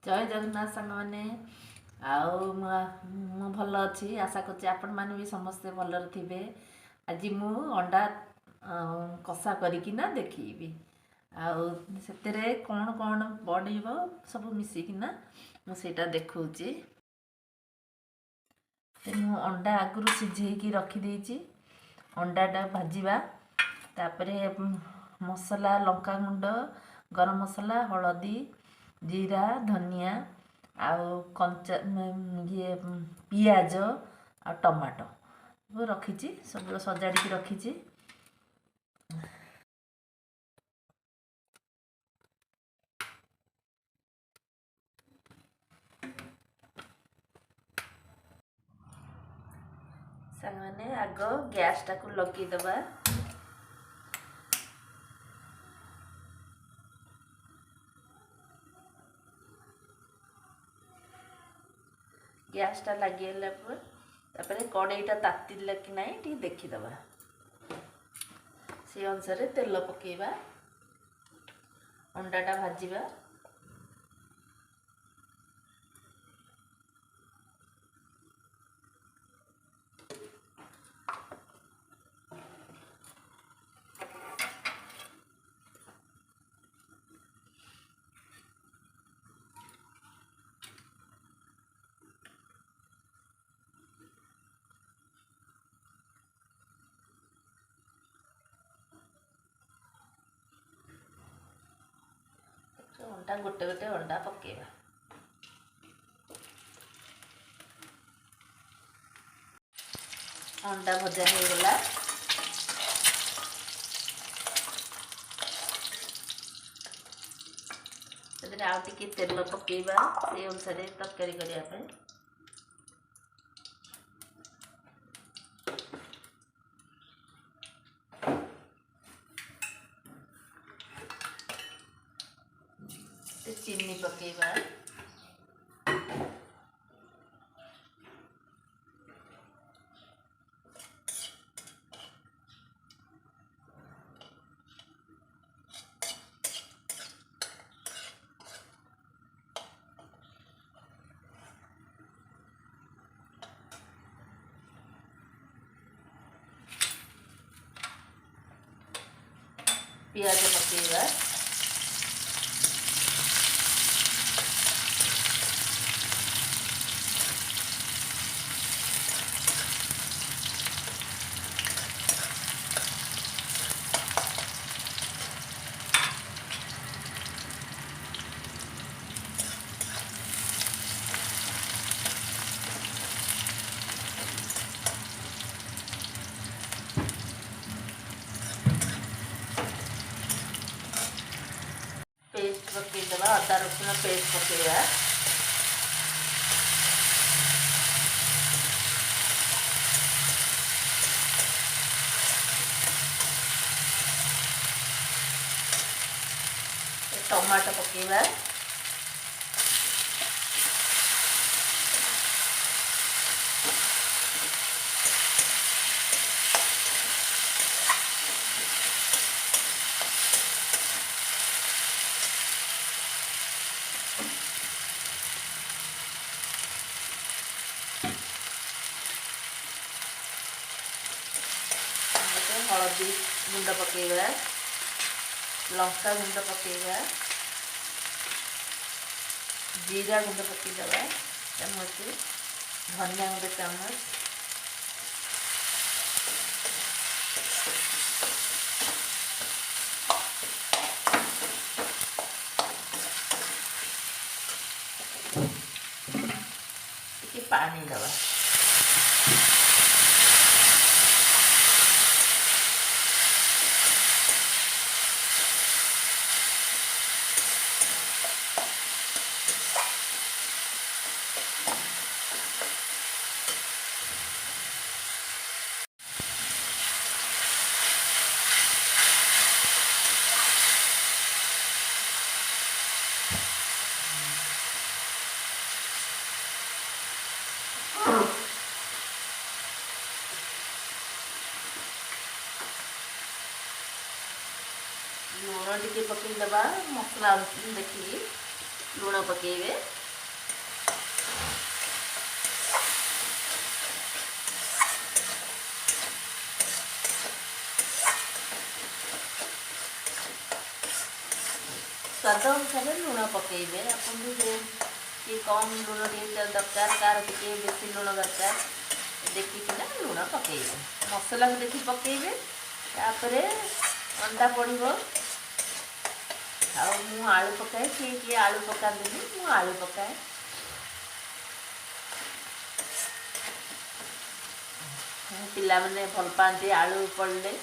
जय जगन्नाथ सांग मैंने मु भल अच्छी आशा कर आपण मैंने भी समस्ते भलर थे। आज मु अंडा कषा करना देखी से कौन कौन पड़े सब मिसिकिना मुझा देखी। मु अंडा आगु सिझे रखीदे अंडाटा भाजवा तापर मसला लंका गुंड गरम मसला हलदी जीरा धनिया आउ कंचा ये पियाज आ टमाटो रखी सब सजाड़ी रखी। सामने आग गैस टाक लगेदबा गैसटा लगे तापर कड़ईटा तातिला कि ना देखीदबा से अनुसार तेल पकेबा अंडाटा भाजवा अंडा गोटे गोटे अंडा पकेबा अंडा भजा हो गला आउ टिके तेल पकेबा से अनुसार तरकारी करने चीनी पकेबा पियाज पकेबा पेस्ट पकेदबा अदा रसुण पेस्ट पकेबा टमाटो पकेबा हलदी गुंड पकेबा लंका गुंड पकेबा जीरा गुंड पकेदबा चामच धनिया गुंड चामच पानी दबा लुण टिके पकेदबा मसला देखिए लुण पकेइबे। स्वाद अनुसार लुण पकेइबे। आपन कि कम लुण टे दरकार कार टे बेसी लुण दरकार देखिकिना लुण पकेइबे। मसला को देखि पकेइबे। तापरे अंडा पड़िबो। मु आलू पकाए कि आलू पकाते मु आलू पकाए। पिला मैंने भल पाती आलू पड़े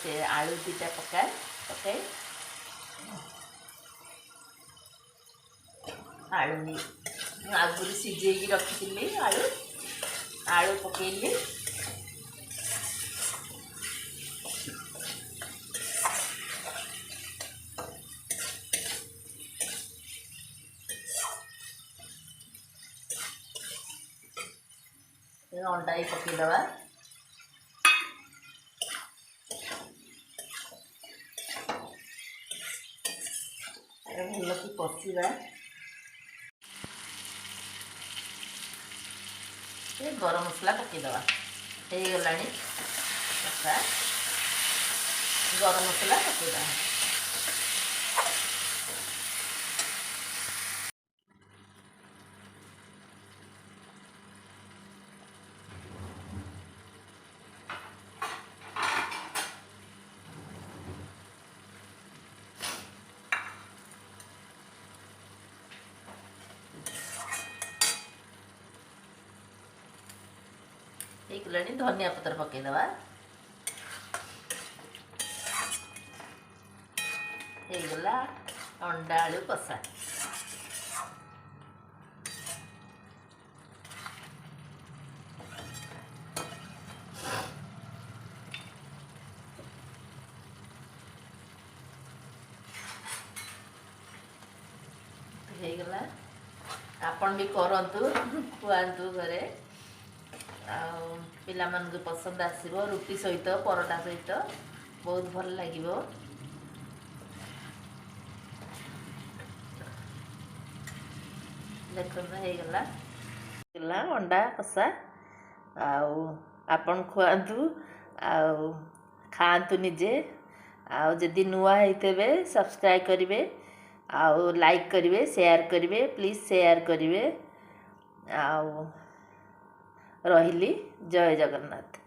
से आलू दीटा पकाए आलू आगुरी सिझे रखी आलू आलू पकेली। अंडा ही पकईदवा। भल कि कषा गरम मसला पकईदवा। हो गला कषा गरम मसला पकईदवा। धनिया पत्र पकईदवा। हो गला अंडा आलू कषा। हो गला आपन भी करंतु खुआंतु घरे पिला मन को पसंद आसीबो। रुटी सहित परोटा सहित बहुत भल लागिबो। देखो हो गला अंडा कषा। आपन खुआंतु खातु निजे। जदि नुआ होइतेबे सब्सक्राइब करिवे लाइक करिवे शेयर करिवे प्लीज शेयर करिवे। रहिली जय जगन्नाथ।